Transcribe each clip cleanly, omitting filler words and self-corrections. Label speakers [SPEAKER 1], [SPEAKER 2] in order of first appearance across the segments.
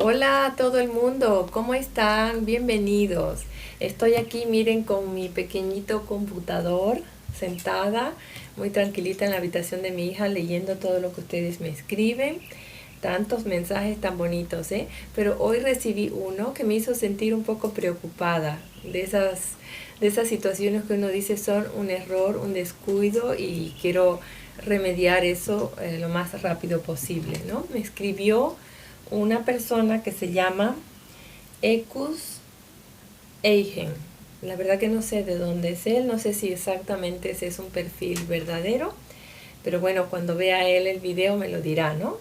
[SPEAKER 1] Hola a todo el mundo, ¿cómo están? Bienvenidos. Estoy aquí, miren, con mi pequeñito computador, sentada, muy tranquilita en la habitación de mi hija, leyendo todo lo que ustedes me escriben. Tantos mensajes tan bonitos, ¿eh? Pero hoy recibí uno que me hizo sentir un poco preocupada de esas situaciones que uno dice son un error, un descuido y quiero remediar eso lo más rápido posible, ¿no? Me escribió una persona que se llama Ecus Eigen. La verdad que no sé de dónde es él, no sé si exactamente ese es un perfil verdadero, pero bueno, cuando vea él el video me lo dirá, ¿no?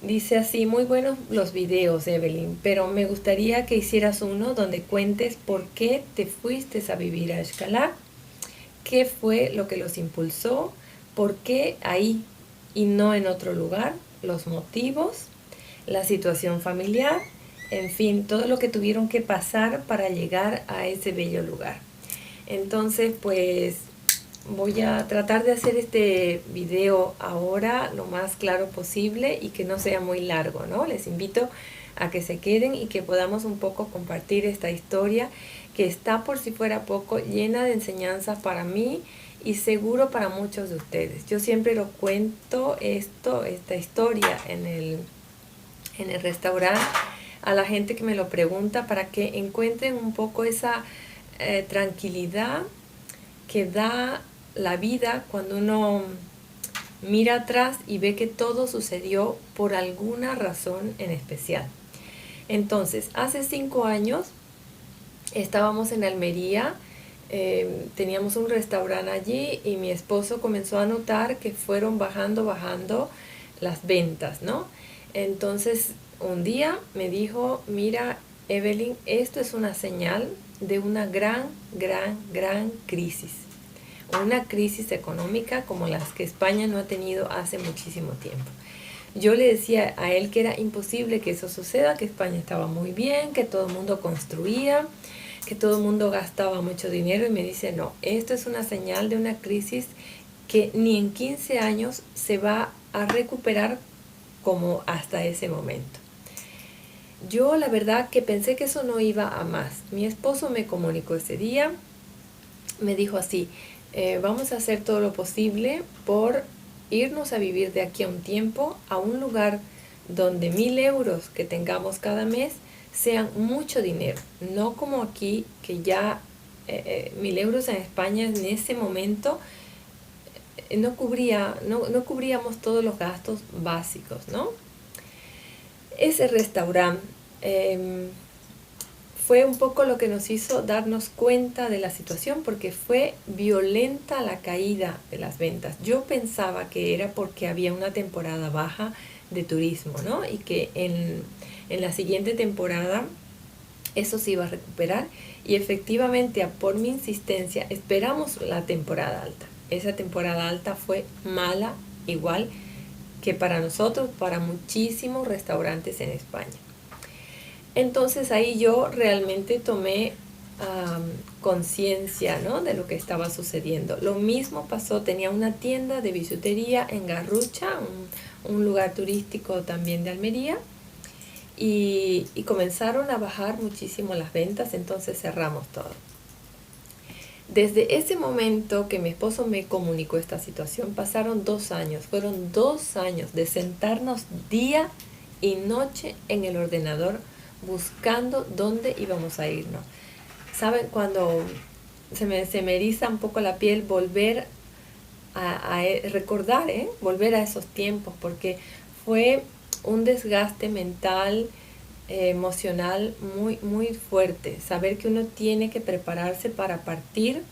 [SPEAKER 1] Dice así: muy buenos los videos, Evelyn, pero me gustaría que hicieras uno donde cuentes por qué te fuiste a vivir a Xcalar, qué fue lo que los impulsó, por qué ahí y no en otro lugar, los motivos, la situación familiar, en fin, todo lo que tuvieron que pasar para llegar a ese bello lugar. Entonces, pues voy a tratar de hacer este video ahora lo más claro posible y que no sea muy largo, ¿no? Les invito a que se queden y que podamos un poco compartir esta historia que está, por si fuera poco, llena de enseñanzas para mí y seguro para muchos de ustedes. Yo siempre lo cuento esta historia en el restaurante a la gente que me lo pregunta para que encuentren un poco esa tranquilidad que da la vida cuando uno mira atrás y ve que todo sucedió por alguna razón en especial. Entonces, hace 5 años estábamos en Almería, teníamos un restaurante allí y mi esposo comenzó a notar que fueron bajando las ventas, ¿no? Entonces, un día me dijo: mira, Evelyn, esto es una señal de una gran crisis. Una crisis económica como las que España no ha tenido hace muchísimo tiempo. Yo le decía a él que era imposible que eso suceda, que España estaba muy bien, que todo el mundo construía, que todo el mundo gastaba mucho dinero, y me dice: no, esto es una señal de una crisis que ni en 15 años se va a recuperar como hasta ese momento. Yo la verdad que pensé que eso no iba a más. Mi esposo me comunicó ese día, me dijo así: vamos a hacer todo lo posible por irnos a vivir de aquí a un tiempo a un lugar donde 1.000 euros que tengamos cada mes sean mucho dinero, no como aquí que ya 1.000 euros en España en ese momento no cubríamos todos los gastos básicos, ¿no? Ese restaurante fue un poco lo que nos hizo darnos cuenta de la situación, porque fue violenta la caída de las ventas. Yo pensaba que era porque había una temporada baja de turismo, ¿no? Y que en la siguiente temporada eso se iba a recuperar, y efectivamente, por mi insistencia, esperamos la temporada alta. Esa temporada alta fue mala, igual que para nosotros, para muchísimos restaurantes en España. Entonces ahí yo realmente tomé conciencia, ¿no?, de lo que estaba sucediendo. Lo mismo pasó, tenía una tienda de bisutería en Garrucha, un lugar turístico también de Almería, y comenzaron a bajar muchísimo las ventas, entonces cerramos todo. Desde ese momento que mi esposo me comunicó esta situación, pasaron 2 años, fueron 2 años de sentarnos día y noche en el ordenador buscando dónde íbamos a irnos. ¿Saben? Cuando se me eriza un poco la piel volver a recordar, volver a esos tiempos, porque fue un desgaste mental, emocional muy fuerte. Saber que uno tiene que prepararse para partir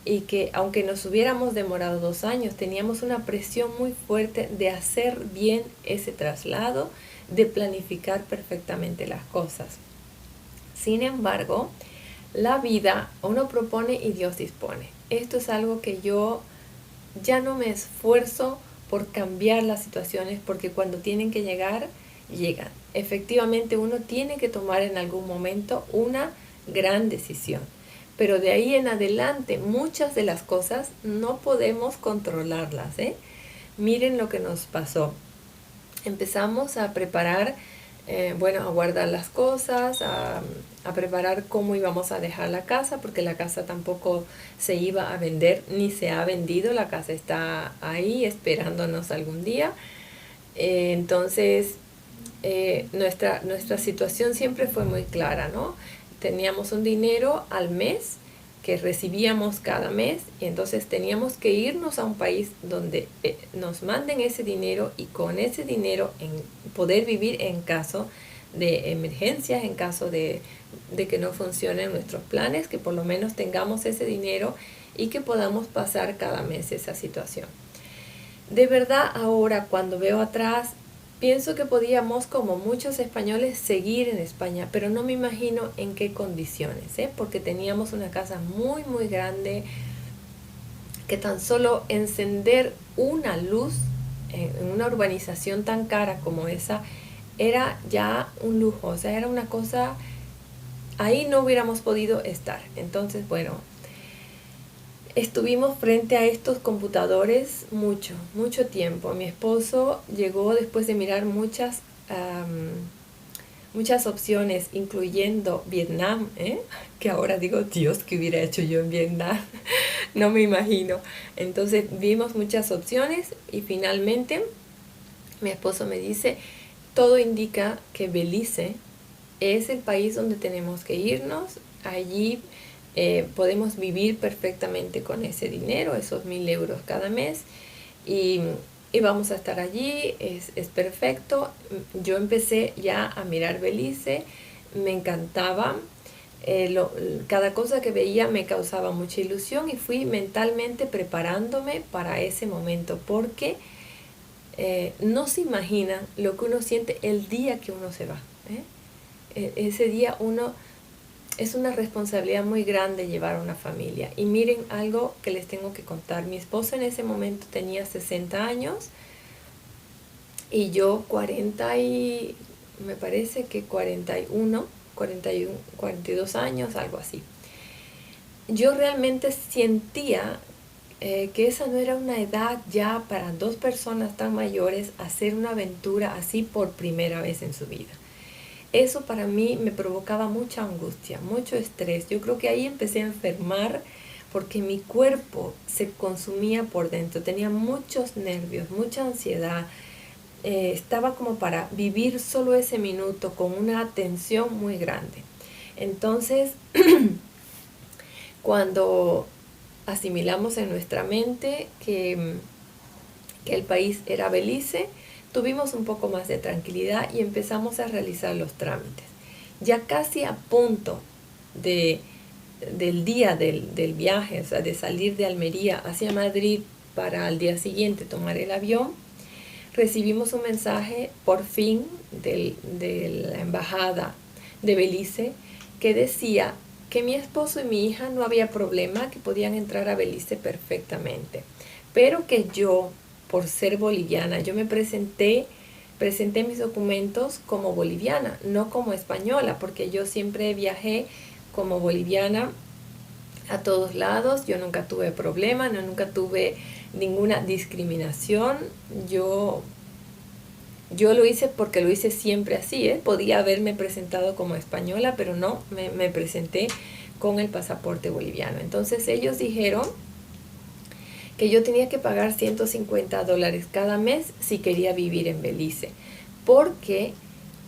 [SPEAKER 1] y que aunque nos hubiéramos demorado 2 años, teníamos una presión muy fuerte de hacer bien ese traslado, de planificar perfectamente las cosas. Sin embargo, la vida, uno propone y Dios dispone. Esto es algo que yo ya no me esfuerzo por cambiar las situaciones, porque cuando tienen que llegar, llegan. Efectivamente, uno tiene que tomar en algún momento una gran decisión, pero de ahí en adelante muchas de las cosas no podemos controlarlas, ¿eh? Miren lo que nos pasó. Empezamos a preparar bueno, a guardar las cosas, a preparar cómo íbamos a dejar la casa, porque la casa tampoco se iba a vender ni se ha vendido, la casa está ahí esperándonos algún día. Entonces, nuestra situación siempre fue muy clara, ¿no? Teníamos un dinero al mes que recibíamos cada mes y entonces teníamos que irnos a un país donde nos manden ese dinero y con ese dinero poder vivir en caso de emergencias, en caso de que no funcionen nuestros planes, que por lo menos tengamos ese dinero y que podamos pasar cada mes esa situación. De verdad ahora cuando veo atrás, pienso que podíamos, como muchos españoles, seguir en España, pero no me imagino en qué condiciones, porque teníamos una casa muy, muy grande, que tan solo encender una luz en una urbanización tan cara como esa era ya un lujo, o sea, era una cosa, ahí no hubiéramos podido estar. Entonces, bueno, estuvimos frente a estos computadores mucho tiempo. Mi esposo llegó después de mirar muchas opciones, incluyendo Vietnam, que ahora digo, Dios, ¿qué hubiera hecho yo en Vietnam? No me imagino. Entonces vimos muchas opciones y finalmente mi esposo me dice, todo indica que Belice es el país donde tenemos que irnos. Allí podemos vivir perfectamente con ese dinero, esos 1.000 euros cada mes, y vamos a estar allí, es perfecto. Yo empecé ya a mirar Belice, me encantaba, cada cosa que veía me causaba mucha ilusión y fui mentalmente preparándome para ese momento, porque no se imaginan lo que uno siente el día que uno se va. Ese día es una responsabilidad muy grande llevar a una familia. Y miren algo que les tengo que contar. Mi esposo en ese momento tenía 60 años y yo 40 y me parece que 41, 42 años, algo así. Yo realmente sentía que esa no era una edad ya para dos personas tan mayores hacer una aventura así por primera vez en su vida. Eso para mí me provocaba mucha angustia, mucho estrés. Yo creo que ahí empecé a enfermar porque mi cuerpo se consumía por dentro. Tenía muchos nervios, mucha ansiedad. Estaba como para vivir solo ese minuto con una tensión muy grande. Entonces, cuando asimilamos en nuestra mente que el país era Belice, tuvimos un poco más de tranquilidad y empezamos a realizar los trámites. Ya casi a punto del día del viaje, o sea, de salir de Almería hacia Madrid para al día siguiente tomar el avión, recibimos un mensaje por fin de la embajada de Belice que decía que mi esposo y mi hija no había problema, que podían entrar a Belice perfectamente, pero que yo, por ser boliviana, yo presenté mis documentos como boliviana, no como española, porque yo siempre viajé como boliviana a todos lados. Yo nunca tuve problema, nunca tuve ninguna discriminación. Yo lo hice porque lo hice siempre así, Podía haberme presentado como española, pero no, me presenté con el pasaporte boliviano. Entonces ellos dijeron que yo tenía que pagar $150 cada mes si quería vivir en Belice, porque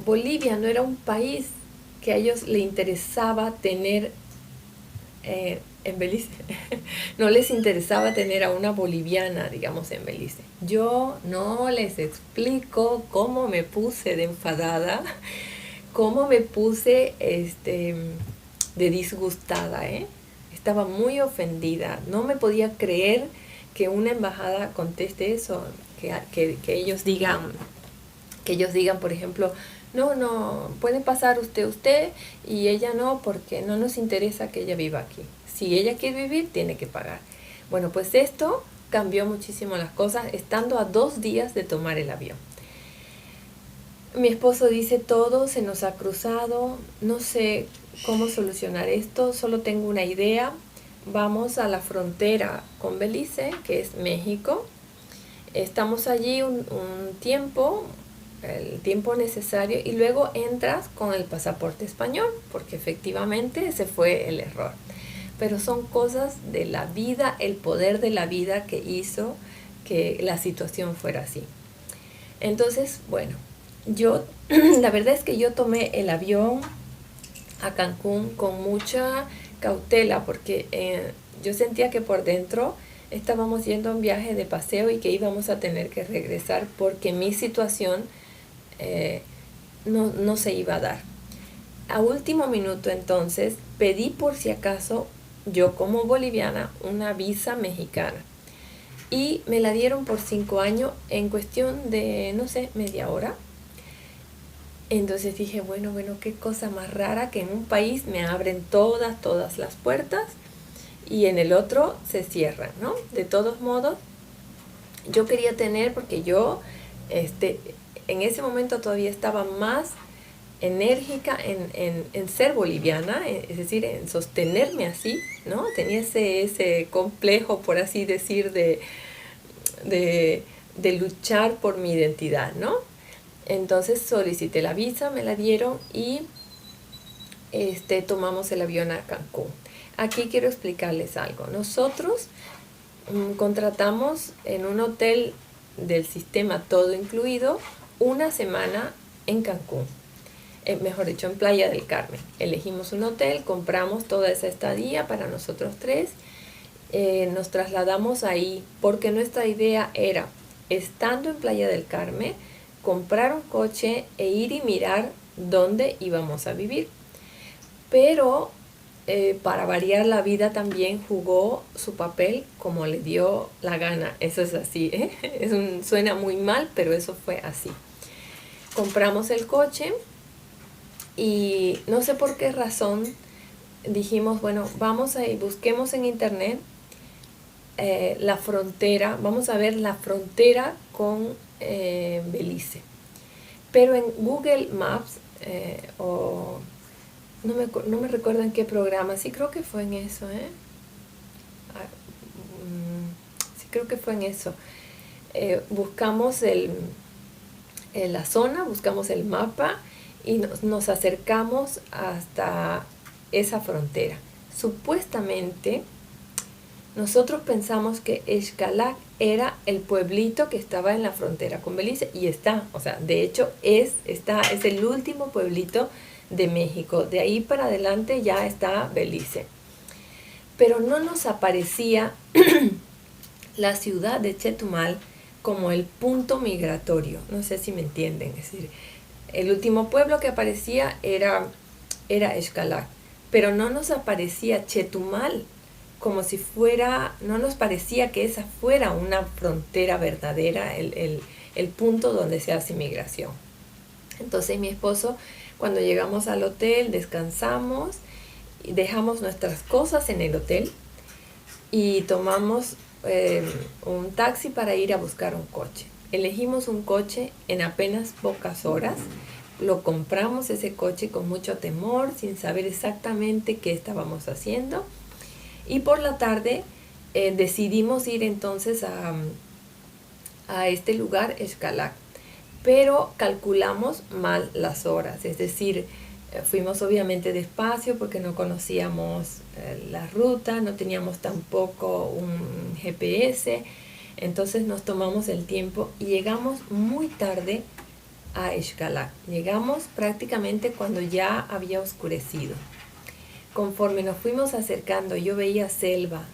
[SPEAKER 1] Bolivia no era un país que a ellos les interesaba tener en Belice. No les interesaba tener a una boliviana, digamos, en Belice. Yo no les explico cómo me puse de enfadada, cómo me puse de disgustada, Estaba muy ofendida. No me podía creer que una embajada conteste eso, que ellos digan, por ejemplo, no, puede pasar usted y ella no, porque no nos interesa que ella viva aquí. Si ella quiere vivir, tiene que pagar. Bueno, pues esto cambió muchísimo las cosas, estando a 2 días de tomar el avión. Mi esposo dice, todo se nos ha cruzado, no sé cómo solucionar esto, solo tengo una idea. Vamos a la frontera con Belice, que es México. Estamos allí un tiempo, el tiempo necesario y luego entras con el pasaporte español, porque efectivamente ese fue el error. Pero son cosas de la vida, el poder de la vida que hizo que la situación fuera así. Entonces, bueno, yo, la verdad es que yo tomé el avión a Cancún con mucha cautela porque yo sentía que por dentro estábamos yendo a un viaje de paseo y que íbamos a tener que regresar porque mi situación no se iba a dar. A último minuto entonces pedí por si acaso yo como boliviana una visa mexicana y me la dieron por 5 años en cuestión de, no sé, media hora. Entonces dije, bueno, qué cosa más rara que en un país me abren todas las puertas y en el otro se cierran, ¿no? De todos modos, yo quería tener, porque yo en ese momento todavía estaba más enérgica en ser boliviana, es decir, en sostenerme así, ¿no? Tenía ese complejo, por así decir, de luchar por mi identidad, ¿no? Entonces solicité la visa, me la dieron y tomamos el avión a Cancún. Aquí quiero explicarles algo. Nosotros contratamos en un hotel del sistema todo incluido una semana en Cancún. Mejor dicho, en Playa del Carmen. Elegimos un hotel, compramos toda esa estadía para nosotros tres. Nos trasladamos ahí porque nuestra idea era, estando en Playa del Carmen, comprar un coche e ir y mirar dónde íbamos a vivir. Pero para variar, la vida también jugó su papel como le dio la gana. Eso es así, ¿eh? Suena muy mal, pero eso fue así. Compramos el coche y no sé por qué razón dijimos, bueno, vamos a ir, busquemos en internet la frontera, vamos a ver la frontera con Belice. Pero en Google Maps, o no me recuerdo en qué programa, sí creo que fue en eso, sí creo que fue en eso. Buscamos la zona, buscamos el mapa y nos acercamos hasta esa frontera. Supuestamente, nosotros pensamos que Xcalac era el pueblito que estaba en la frontera con Belice, y está, o sea, de hecho es el último pueblito de México. De ahí para adelante ya está Belice. Pero no nos aparecía la ciudad de Chetumal como el punto migratorio. No sé si me entienden. Es decir, el último pueblo que aparecía era Xcalac, pero no nos aparecía Chetumal como si fuera, no nos parecía que esa fuera una frontera verdadera, el punto donde se hace migración. Entonces mi esposo, cuando llegamos al hotel, descansamos, dejamos nuestras cosas en el hotel y tomamos un taxi para ir a buscar un coche. Elegimos un coche en apenas pocas horas. Lo compramos ese coche con mucho temor, sin saber exactamente qué estábamos haciendo. Y por la tarde decidimos ir entonces a este lugar, Xcalac. Pero calculamos mal las horas, es decir, fuimos obviamente despacio porque no conocíamos la ruta, no teníamos tampoco un GPS, entonces nos tomamos el tiempo y llegamos muy tarde a Xcalac. Llegamos prácticamente cuando ya había oscurecido. Conforme nos fuimos acercando, yo veía selva.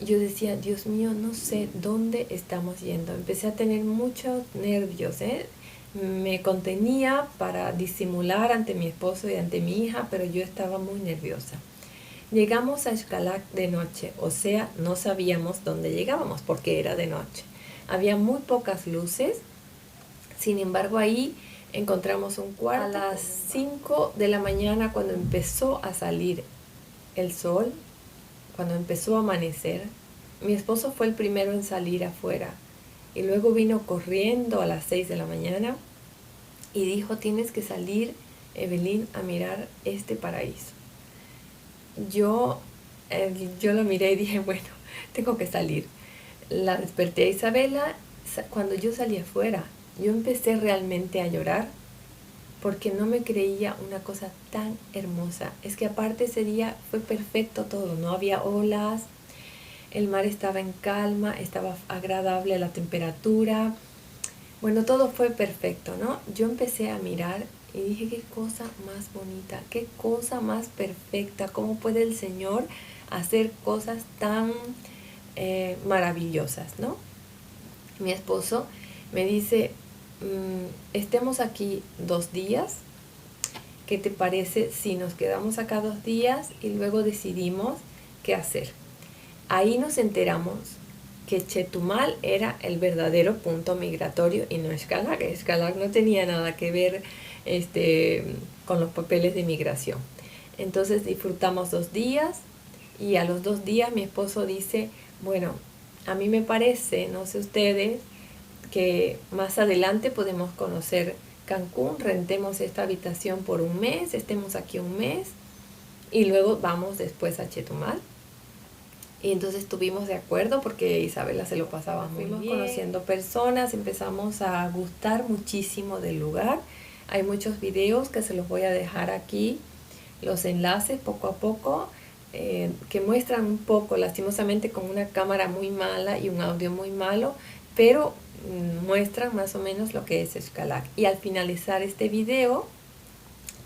[SPEAKER 1] Yo decía, Dios mío, no sé dónde estamos yendo. Empecé a tener muchos nervios, Me contenía para disimular ante mi esposo y ante mi hija, pero yo estaba muy nerviosa. Llegamos a Xcalac de noche, o sea, no sabíamos dónde llegábamos porque era de noche. Había muy pocas luces, sin embargo ahí encontramos un cuarto. A las 5 de la mañana, cuando empezó a salir el sol, cuando empezó a amanecer, mi esposo fue el primero en salir afuera y luego vino corriendo a las 6 de la mañana y dijo, tienes que salir, Evelyn, a mirar este paraíso. Yo lo miré y dije, bueno, tengo que salir. La desperté a Isabela, cuando yo salí afuera, yo empecé realmente a llorar porque no me creía una cosa tan hermosa. Es que aparte ese día fue perfecto todo, no había olas, el mar estaba en calma, estaba agradable la temperatura. Bueno, todo fue perfecto, ¿no? Yo empecé a mirar y dije, qué cosa más bonita, qué cosa más perfecta, cómo puede el Señor hacer cosas tan maravillosas, ¿no? Mi esposo me dice, estemos aquí 2 días, ¿qué te parece si nos quedamos acá 2 días y luego decidimos qué hacer? Ahí nos enteramos que Chetumal era el verdadero punto migratorio y no Xcalag. Xcalag no tenía nada que ver con los papeles de migración. Entonces disfrutamos 2 días y a los 2 días mi esposo dice, bueno, a mí me parece, no sé ustedes, que más adelante podemos conocer Cancún, rentemos esta habitación por un mes, estemos aquí un mes y luego vamos después a Chetumal. Y entonces estuvimos de acuerdo porque Isabela se lo pasaba muy bien. Fuimos conociendo personas, empezamos a gustar muchísimo del lugar. Hay muchos videos que se los voy a dejar aquí, los enlaces poco a poco, que muestran un poco, lastimosamente con una cámara muy mala y un audio muy malo, pero muestran más o menos lo que es Xcalag. Y al finalizar este video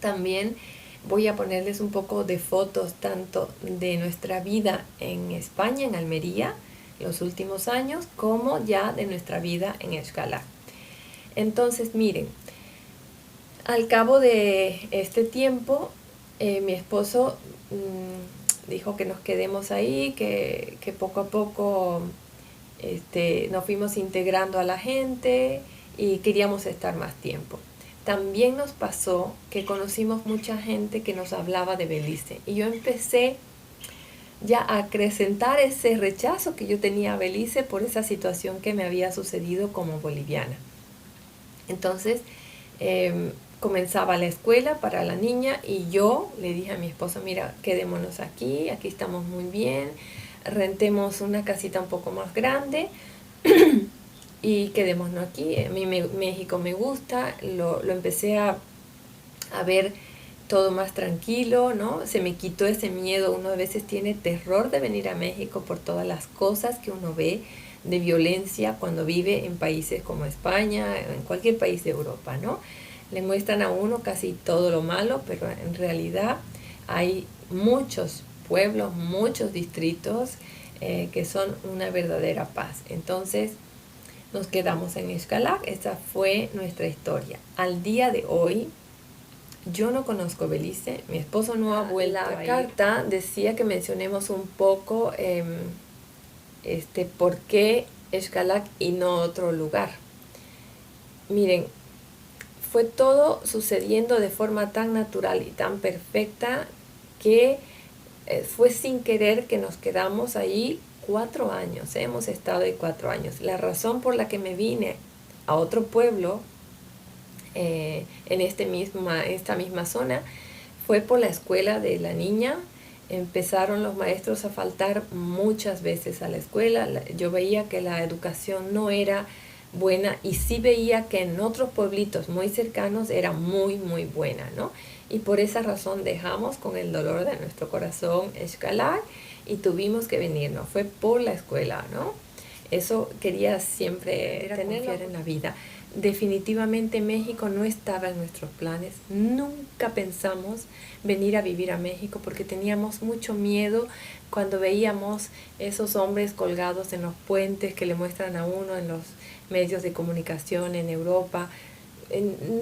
[SPEAKER 1] también voy a ponerles un poco de fotos tanto de nuestra vida en España, en Almería, los últimos años, como ya de nuestra vida en Xcalag. Entonces, miren, al cabo de este tiempo, mi esposo dijo que nos quedemos ahí, que poco a poco nos fuimos integrando a la gente y queríamos estar más tiempo. También nos pasó que conocimos mucha gente que nos hablaba de Belice y yo empecé ya a acrecentar ese rechazo que yo tenía a Belice por esa situación que me había sucedido como boliviana. Entonces comenzaba la escuela para la niña y yo le dije a mi esposo, mira, quedémonos aquí estamos muy bien, rentemos una casita un poco más grande y quedémonos aquí. A mí México me gusta, lo empecé a ver todo más tranquilo, ¿no? Se me quitó ese miedo. Uno a veces tiene terror de venir a México por todas las cosas que uno ve de violencia cuando vive en países como España, en cualquier país de Europa, ¿no? Le muestran a uno casi todo lo malo, pero en realidad hay muchos pueblos, muchos distritos que son una verdadera paz. Entonces, nos quedamos en Xcalag, esa fue nuestra historia. Al día de hoy, yo no conozco Belice, mi esposo no ha vuelto a ir. La carta decía que mencionemos un poco por qué Xcalag y no otro lugar. Miren, fue todo sucediendo de forma tan natural y tan perfecta que fue sin querer que nos quedamos ahí 4 años, hemos estado ahí 4 años. La razón por la que me vine a otro pueblo en esta misma zona fue por la escuela de la niña. Empezaron los maestros a faltar muchas veces a la escuela. Yo veía que la educación no era buena y sí veía que en otros pueblitos muy cercanos era muy, muy buena, ¿no? Y por esa razón dejamos con el dolor de nuestro corazón Xcalag y tuvimos que venirnos. Fue por la escuela, ¿no? Eso quería siempre confiar en la vida. Definitivamente México no estaba en nuestros planes. Nunca pensamos venir a vivir a México porque teníamos mucho miedo cuando veíamos esos hombres colgados en los puentes que le muestran a uno en los medios de comunicación en Europa.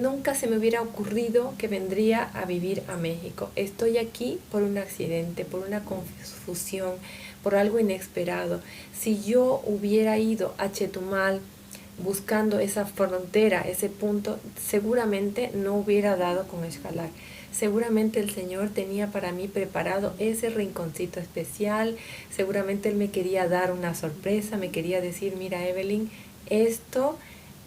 [SPEAKER 1] Nunca se me hubiera ocurrido que vendría a vivir a México. Estoy aquí por un accidente, por una confusión, por algo inesperado. Si yo hubiera ido a Chetumal buscando esa frontera, ese punto, seguramente no hubiera dado con Xcalag. Seguramente el Señor tenía para mí preparado ese rinconcito especial. Seguramente Él me quería dar una sorpresa, me quería decir, mira Evelyn, esto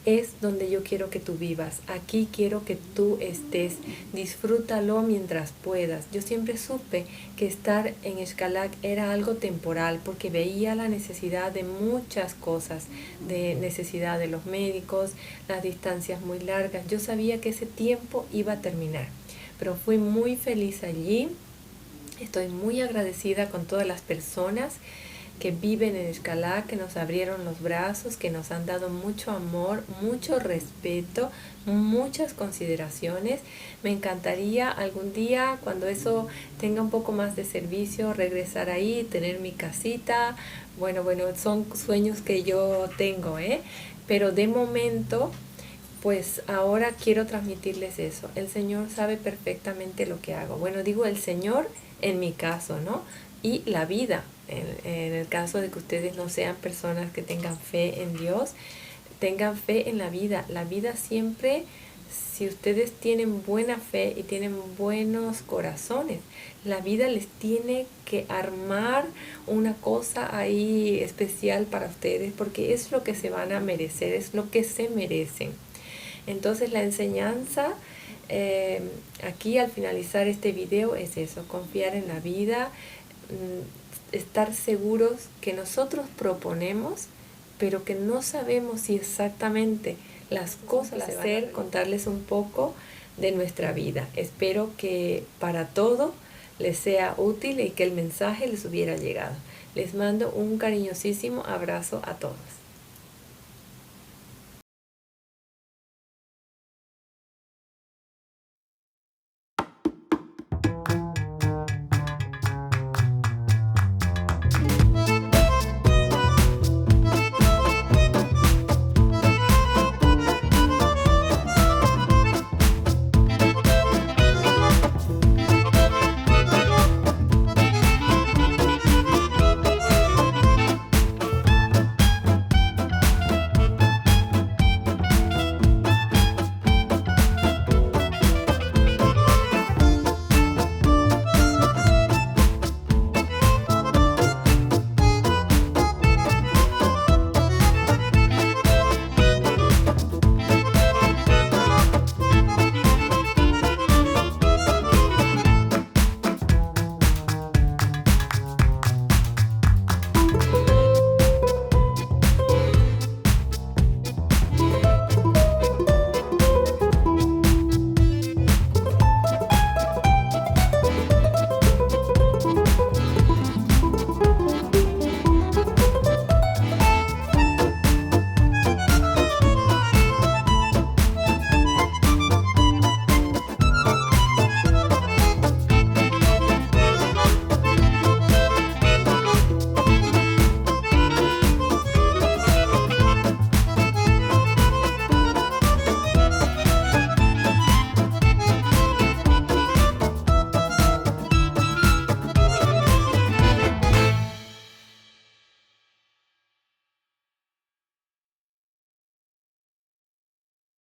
[SPEAKER 1] es donde yo quiero que tú vivas. Aquí quiero que tú estés. Disfrútalo mientras puedas. Yo siempre supe que estar en Xcalac era algo temporal porque veía la necesidad de muchas cosas, de necesidad de los médicos, las distancias muy largas. Yo sabía que ese tiempo iba a terminar, pero fui muy feliz allí. Estoy muy agradecida con todas las personas que viven en Xcalac, que nos abrieron los brazos, que nos han dado mucho amor, mucho respeto, muchas consideraciones. Me encantaría algún día, cuando eso tenga un poco más de servicio, regresar ahí, tener mi casita. Bueno, son sueños que yo tengo, ¿eh? Pero de momento, pues ahora quiero transmitirles eso. El Señor sabe perfectamente lo que hago. Bueno, digo el Señor en mi caso, ¿no? Y la vida, en el caso de que ustedes no sean personas que tengan fe en Dios, tengan fe en la vida. La vida siempre, si ustedes tienen buena fe y tienen buenos corazones, la vida les tiene que armar una cosa ahí especial para ustedes, porque es lo que se van a merecer, es lo que se merecen. Entonces la enseñanza aquí al finalizar este video es eso: confiar en la vida, estar seguros que nosotros proponemos, pero que no sabemos si exactamente las cosas se van a hacer. Contarles un poco de nuestra vida. Espero que para todo les sea útil y que el mensaje les hubiera llegado. Les mando un cariñosísimo abrazo a todos.